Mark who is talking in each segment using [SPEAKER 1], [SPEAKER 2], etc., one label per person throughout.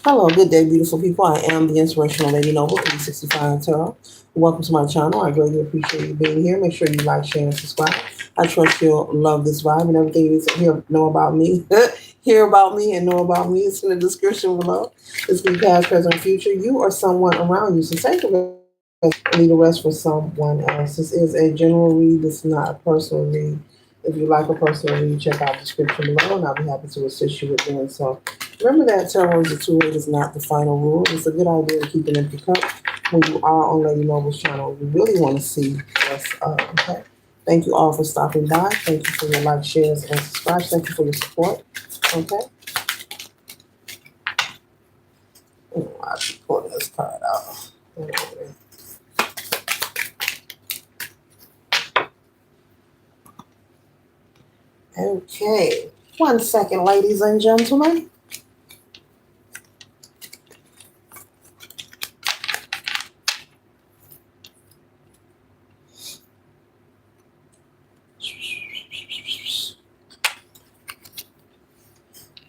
[SPEAKER 1] Hello, good day, beautiful people. I am the Inspirational Lady Noble, 365 Tarot. Welcome to my channel. I greatly appreciate you being here. Make sure you like, share, and subscribe. I trust you'll love this vibe and everything you need to know about me. Hear about me and know about me. It's in the description below. This can be past, present, future. You or someone around you. So take the rest and leave the rest for someone else. This is a general read. This is not a personal read. If you like a personal read, check out the description below, and I'll be happy to assist you with doing so. Remember that tarot is a tool. It is not the final rule. It's a good idea to keep an empty cup when you are on Lady Noble's channel. You really want to see what's up, okay? Thank you all for stopping by. Thank you for your like, shares, and subscribes. Thank you for your support, okay? I should pull this card out. Okay. 1 second, ladies and gentlemen.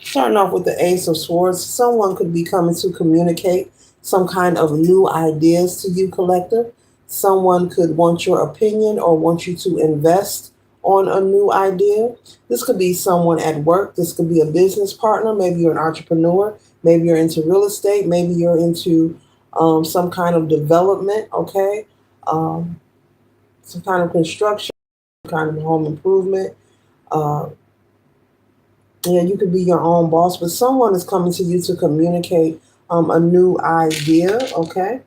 [SPEAKER 1] Starting off with the Ace of Swords, someone could be coming to communicate some kind of new ideas to you, collector. Someone could want your opinion or want you to invest on a new idea. This could be someone at work. This could be a business partner. Maybe you're an entrepreneur. Maybe you're into real estate. Maybe you're into some kind of development, okay? Some kind of construction, kind of home improvement. Yeah, you could be your own boss, but someone is coming to you to communicate a new idea, okay?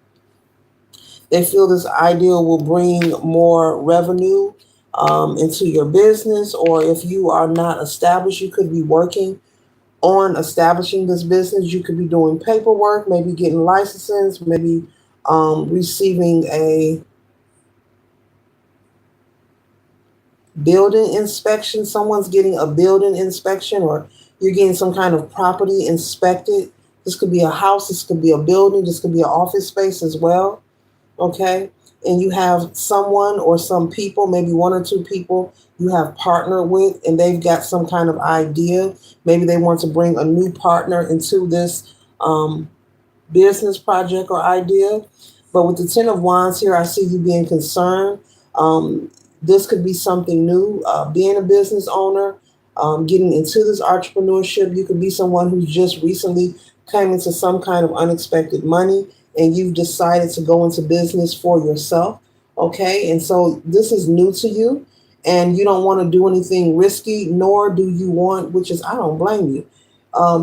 [SPEAKER 1] They feel this idea will bring more revenue into your business, or if you are not established, you could be working on establishing this business. You could be doing paperwork, maybe getting licenses, maybe receiving a building inspection. Someone's getting a building inspection, or you're getting some kind of property inspected. This could be a house, this could be a building, this could be an office space as well, okay? And you have someone or some people, maybe one or two people you have partnered with, and they've got some kind of idea. Maybe they want to bring a new partner into this business project or idea. But with the Ten of Wands here, I see you being concerned. This could be something new, being a business owner, getting into this entrepreneurship. You could be someone who's just recently came into some kind of unexpected money and you've decided to go into business for yourself, okay? And so this is new to you and you don't want to do anything risky, nor do you want, which is, I don't blame you,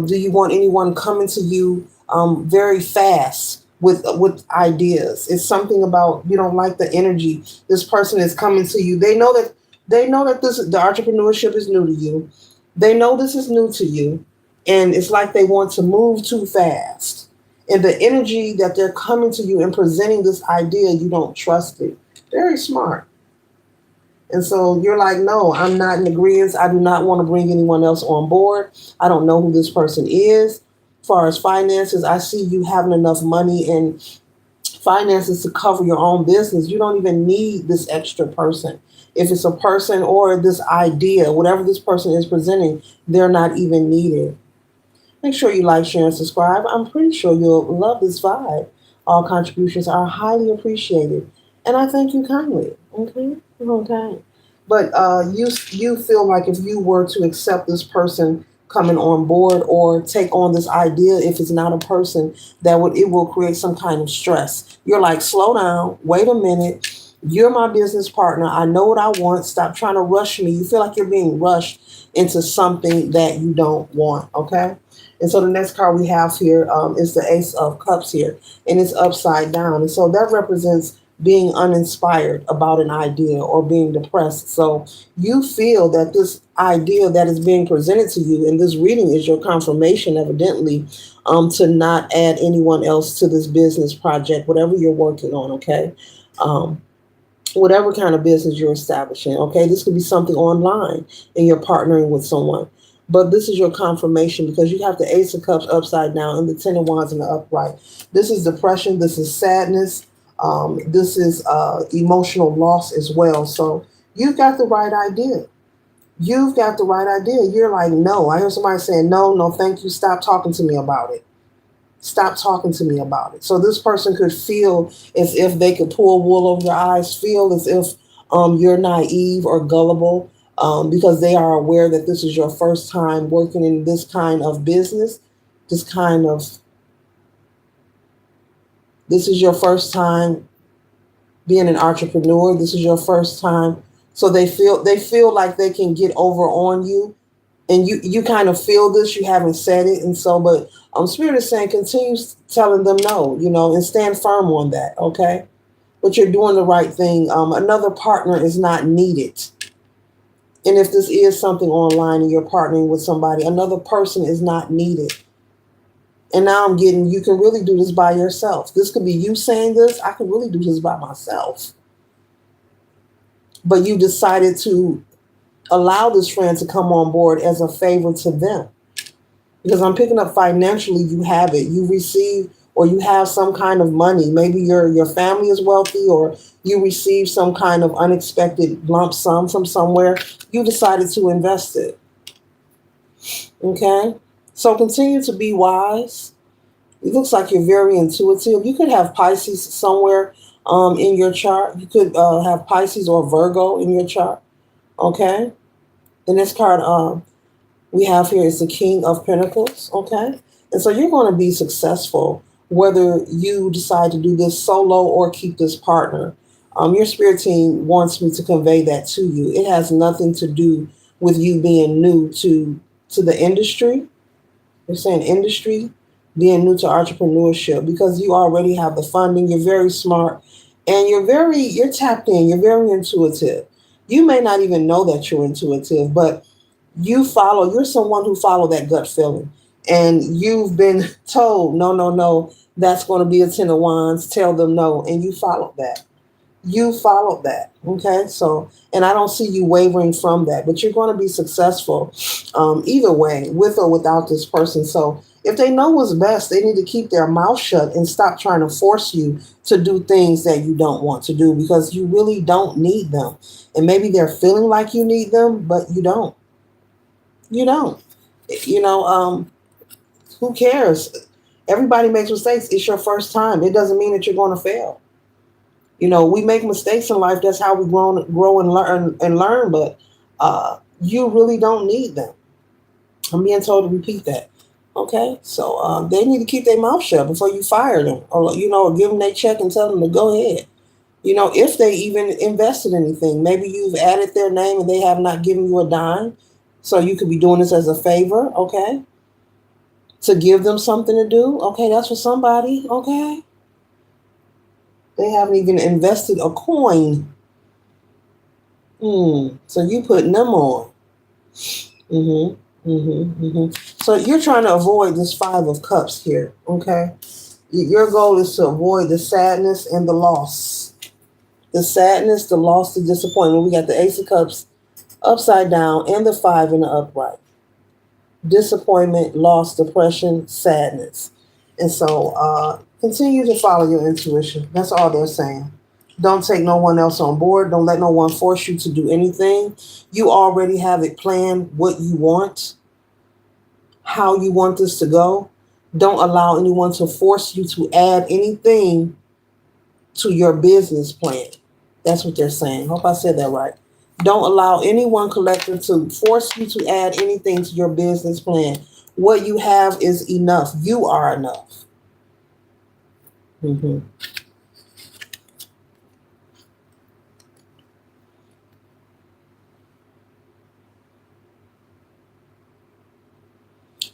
[SPEAKER 1] do you want anyone coming to you very fast with ideas? It's something about you don't like the energy. This person is coming to you. They know that the entrepreneurship is new to you. They know this is new to you, and it's like they want to move too fast. And the energy that they're coming to you and presenting this idea, you don't trust it. Very smart. And so you're like, no, I'm not in agreement. I do not want to bring anyone else on board. I don't know who this person is. As far as finances, I see you having enough money and finances to cover your own business. You don't even need this extra person. If it's a person or this idea, whatever this person is presenting, they're not even needed. Make sure you like, share, and subscribe. I'm pretty sure you'll love this vibe. All contributions are highly appreciated. And I thank you kindly. Okay? Okay. But you feel like if you were to accept this person coming on board or take on this idea, if it's not a person, it will create some kind of stress. You're like, slow down, wait a minute. You're my business partner. I know what I want. Stop trying to rush me. You feel like you're being rushed into something that you don't want. Okay? And so the next card we have here is the Ace of Cups here, and it's upside down. And so that represents being uninspired about an idea or being depressed. So you feel that this idea that is being presented to you in this reading is your confirmation, evidently, to not add anyone else to this business project, whatever you're working on, okay? Whatever kind of business you're establishing, okay? This could be something online and you're partnering with someone. But this is your confirmation because you have the Ace of Cups upside down and the Ten of Wands in the upright. This is depression. This is sadness. This is emotional loss as well. So you've got the right idea. You've got the right idea. You're like, no. I hear somebody saying, no, no, thank you. Stop talking to me about it. Stop talking to me about it. So this person could feel as if they could pull wool over your eyes, feel as if you're naive or gullible, because they are aware that this is your first time working in this kind of business, this kind of, this is your first time being an entrepreneur. This is your first time. So they feel like they can get over on you, and you kind of feel this. You haven't said it, and so but Spirit is saying continue telling them no, and stand firm on that. Okay, but you're doing the right thing. Another partner is not needed. And if this is something online and you're partnering with somebody, another person is not needed. And now I'm getting, you can really do this by yourself. This could be you saying this. I could really do this by myself. But you decided to allow this friend to come on board as a favor to them. Because I'm picking up financially, you have it. You receive or you have some kind of money. Maybe your family is wealthy, or you receive some kind of unexpected lump sum from somewhere. You decided to invest it. Okay? So continue to be wise. It looks like you're very intuitive. You could have Pisces somewhere in your chart. You could have Pisces or Virgo in your chart. Okay? And this card we have here is the King of Pentacles. Okay? And so you're going to be successful whether you decide to do this solo or keep this partner. Your spirit team wants me to convey that to you. It has nothing to do with you being new to the industry. They're saying industry, being new to entrepreneurship, because you already have the funding. You're very smart, and you're tapped in. You're very intuitive. You may not even know that you're intuitive, but you're someone who follow that gut feeling, and you've been told, no, no, no, that's going to be a 10 of wands. Tell them no, and you followed that. You followed that. Okay. So, and I don't see you wavering from that, but you're going to be successful either way, with or without this person. So if they know what's best, they need to keep their mouth shut and stop trying to force you to do things that you don't want to do, because you really don't need them. And maybe they're feeling like you need them, but you don't. You don't. You know, who cares? Everybody makes mistakes. It's your first time. It doesn't mean that you're going to fail. We make mistakes in life. That's how we grow and learn. But you really don't need them. I'm being told to repeat that. Okay, so they need to keep their mouth shut before you fire them, or give them their check and tell them to go ahead. If they even invested anything, maybe you've added their name and they have not given you a dime. So you could be doing this as a favor, okay? To give them something to do, okay? That's for somebody, okay? They haven't even invested a coin. So you putting them on. So you're trying to avoid this 5 of Cups here, okay? Your goal is to avoid the sadness and the loss. The sadness, the loss, the disappointment. We got the Ace of Cups upside down and the 5 in the upright. Disappointment, loss, depression, sadness. And so continue to follow your intuition. That's all they're saying. Don't take no one else on board. Don't let no one force you to do anything. You already have it planned, what you want, how you want this to go. Don't allow anyone to force you to add anything to your business plan. That's what they're saying. Hope I said that right. Don't allow anyone, collective, to force you to add anything to your business plan. What you have is enough. You are enough.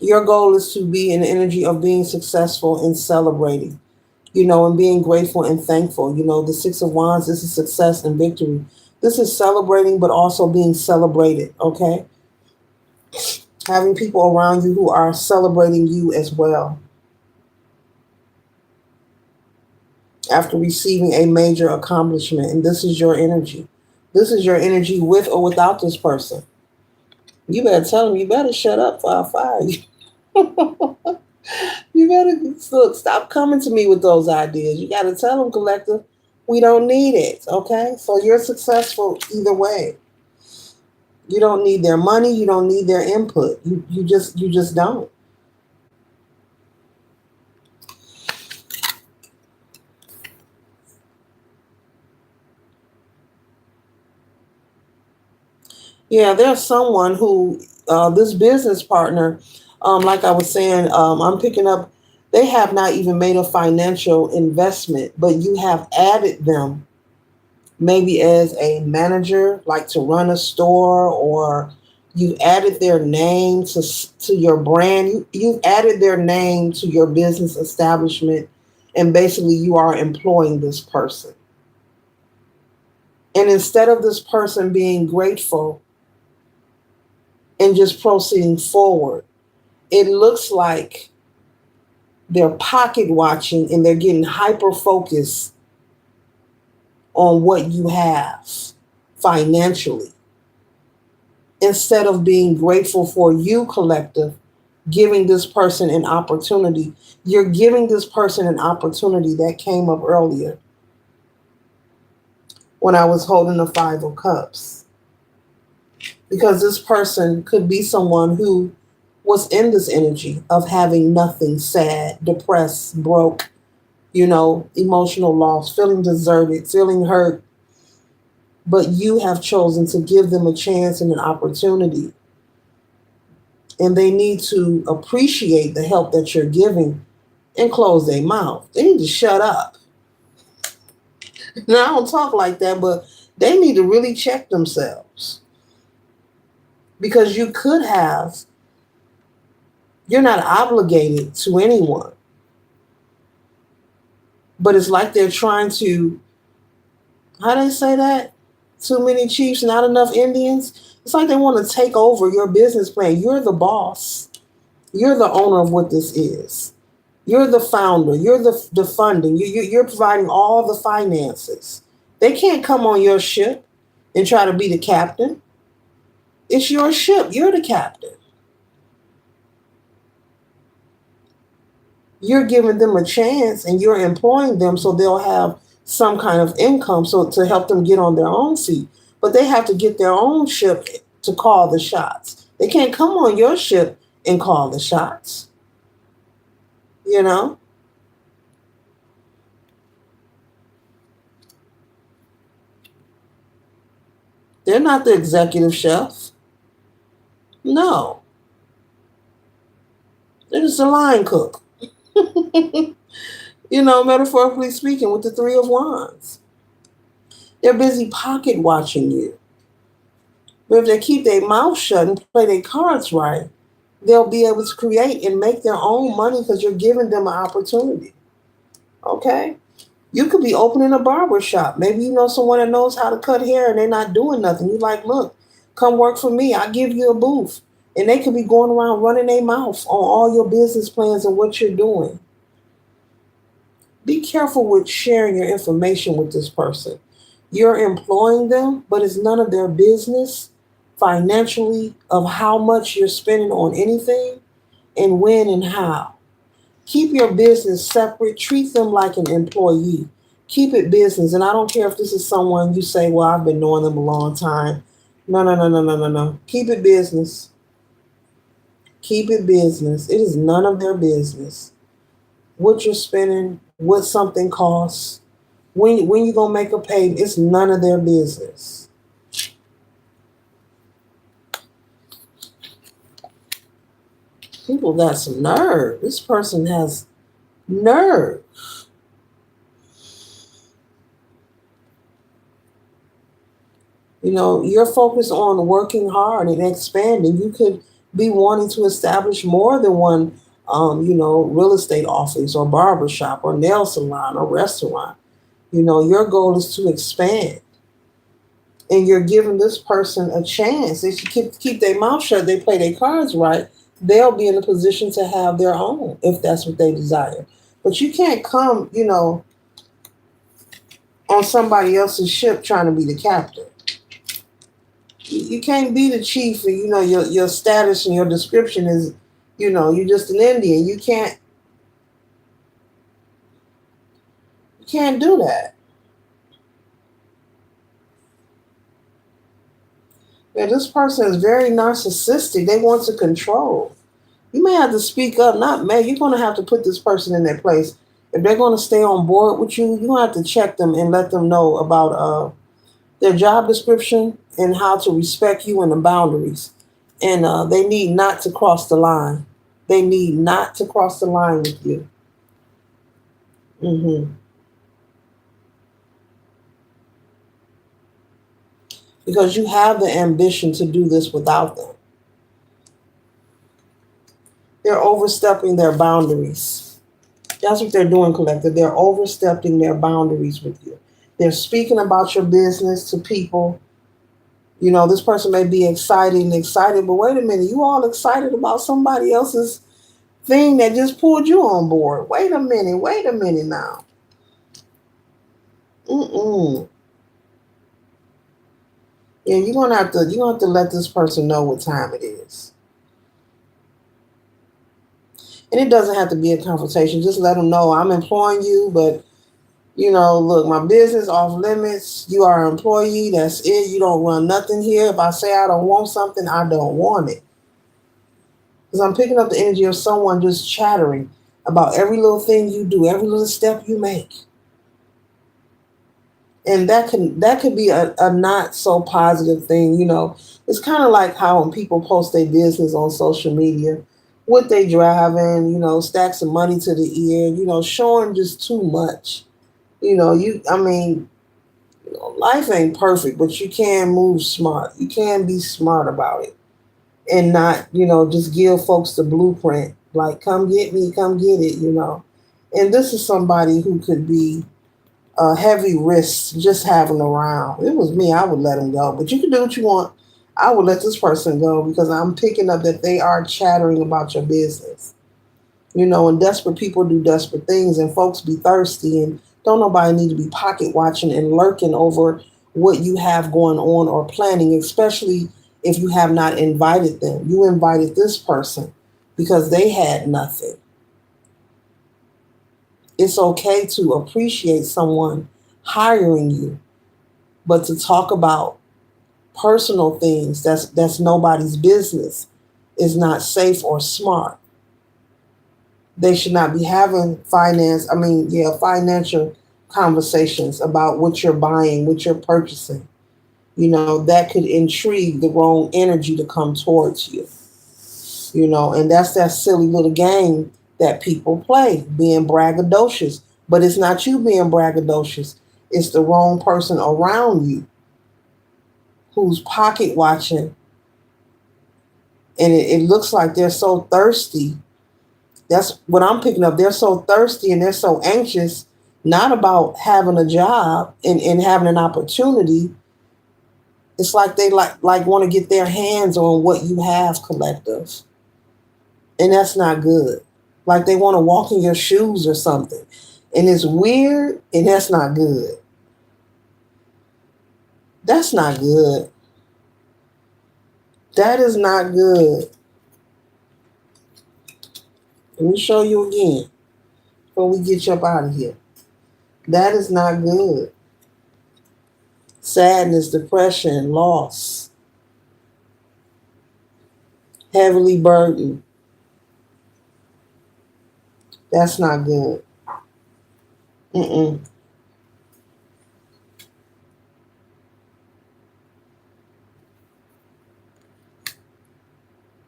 [SPEAKER 1] Your goal is to be in the energy of being successful and celebrating, and being grateful and thankful. The 6 of Wands, this is success and victory. This is celebrating, but also being celebrated, okay? Having people around you who are celebrating you as well. After receiving a major accomplishment, and this is your energy. This is your energy with or without this person. You better tell them, you better shut up before I fire you. You better stop coming to me with those ideas. You got to tell them, collective, we don't need it, okay? So you're successful either way. You don't need their money. You don't need their input. You just don't. Yeah, there's someone who, this business partner, like I was saying, I'm picking up, they have not even made a financial investment, but you have added them maybe as a manager, like to run a store, or you added their name to your brand. You've added their name to your business establishment, and basically you are employing this person. And instead of this person being grateful and just proceeding forward, it looks like they're pocket watching and they're getting hyper focused on what you have financially instead of being grateful for you, collective, giving this person an opportunity. You're giving this person an opportunity that came up earlier when I was holding the Five of Cups. Because this person could be someone who was in this energy of having nothing, sad, depressed, broke, emotional loss, feeling deserted, feeling hurt. But you have chosen to give them a chance and an opportunity. And they need to appreciate the help that you're giving and close their mouth. They need to shut up. Now, I don't talk like that, but they need to really check themselves. Because you're not obligated to anyone. But it's like they're trying to, how do they say that? Too many chiefs, not enough Indians. It's like they want to take over your business plan. You're the boss. You're the owner of what this is. You're the founder. You're the funding. You're providing all the finances. They can't come on your ship and try to be the captain. It's your ship. You're the captain. You're giving them a chance and you're employing them so they'll have some kind of income so to help them get on their own feet. But they have to get their own ship to call the shots. They can't come on your ship and call the shots. You know? They're not the executive chef. No. They're just a line cook. Metaphorically speaking, with the Three of Wands. They're busy pocket watching you. But if they keep their mouth shut and play their cards right, they'll be able to create and make their own money because you're giving them an opportunity. Okay? You could be opening a barber shop. Maybe you know someone that knows how to cut hair and they're not doing nothing. You're like, look, come work for me. I'll give you a booth. And they could be going around running their mouth on all your business plans and what you're doing. Be careful with sharing your information with this person. You're employing them, but it's none of their business financially of how much you're spending on anything and when and how. Keep your business separate. Treat them like an employee. Keep it business. And I don't care if this is someone you say, well, I've been knowing them a long time. No, no, no, no, no, no, no. Keep it business. Keep it business. It is none of their business. What you're spending, what something costs, when you gonna make a payment, it's none of their business. People got some nerve. This person has nerve. You're focused on working hard and expanding. You could be wanting to establish more than one, real estate office or barber shop or nail salon or restaurant. Your goal is to expand. And you're giving this person a chance. They should keep their mouth shut. They play their cards right. They'll be in a position to have their own if that's what they desire. But you can't come, on somebody else's ship trying to be the captain. You can't be the chief and your status and your description is, you're just an Indian. You can't do that. Yeah, this person is very narcissistic. They want to control. You may have to speak up, not may. You're going to have to put this person in their place. If they're going to stay on board with you, you're going to have to check them and let them know about their job description and how to respect you and the boundaries. And they need not to cross the line. They need not to cross the line with you. hmm Because you have the ambition to do this without them. They're overstepping their boundaries. That's what they're doing, collective. They're overstepping their boundaries with you. They're speaking about your business to people. You know, this person may be excited, but wait a minute, you all excited about somebody else's thing that just pulled you on board. Wait a minute now. Mm-mm. Yeah, you're gonna have to let this person know what time it is. And it doesn't have to be a confrontation. Just let them know I'm employing you, but look, my business off limits. You are an employee. That's it. You don't run nothing here. If I say I don't want something, I don't want it. Because I'm picking up the energy of someone just chattering about every little thing you do, every little step you make. And that could be a not so positive thing. It's kind of like how when people post their business on social media, what they driving, stacks of money to the ear, showing just too much. I mean, life ain't perfect, but you can move smart. You can be smart about it and not, just give folks the blueprint. Like, come get me, come get it. And this is somebody who could be a heavy risk just having around. If it was me, I would let him go. But you can do what you want. I would let this person go because I'm picking up that they are chattering about your business. And desperate people do desperate things, and folks be thirsty, and don't nobody need to be pocket watching and lurking over what you have going on or planning, especially if you have not invited them. You invited this person because they had nothing. It's okay to appreciate someone hiring you, but to talk about personal things that's nobody's business is not safe or smart. They should not be having financial conversations about what you're buying, what you're purchasing. That could intrigue the wrong energy to come towards you. And that's that silly little game that people play, being braggadocious. But it's not you being braggadocious. It's the wrong person around you who's pocket watching. And it looks like they're so thirsty. That's what I'm picking up. They're so thirsty and they're so anxious, not about having a job and having an opportunity. It's like they like want to get their hands on what you have, collective. And that's not good. Like they want to walk in your shoes or something. And it's weird and that's not good. That's not good. That is not good. Let me show you again before we get you up out of here. That is not good. Sadness, depression, loss, heavily burdened. That's not good. Mm-mm.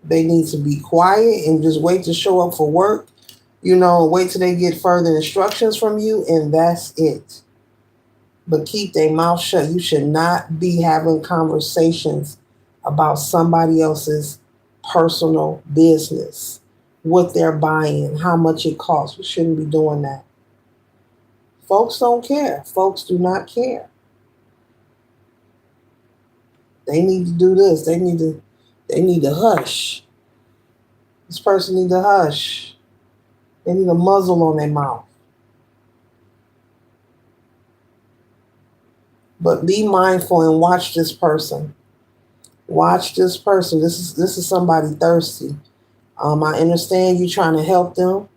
[SPEAKER 1] They need to be quiet and just wait to show up for work. Wait till they get further instructions from you, and that's it. But keep their mouth shut. You should not be having conversations about somebody else's personal business, what they're buying, how much it costs. We shouldn't be doing that. Folks don't care. Folks do not care. They need to do this. They need to hush. This person need to hush. They need a muzzle on their mouth. But be mindful and watch this person. Watch this person. This is somebody thirsty. I understand you trying to help them.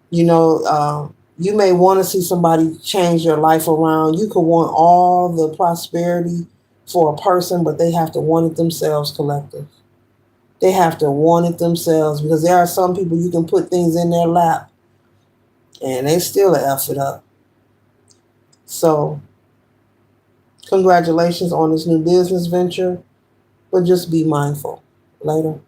[SPEAKER 1] You may want to see somebody change their life around. You could want all the prosperity for a person, but they have to want it themselves, collective. They have to want it themselves, because there are some people you can put things in their lap and they still F it up. So congratulations on this new business venture, but just be mindful. Later.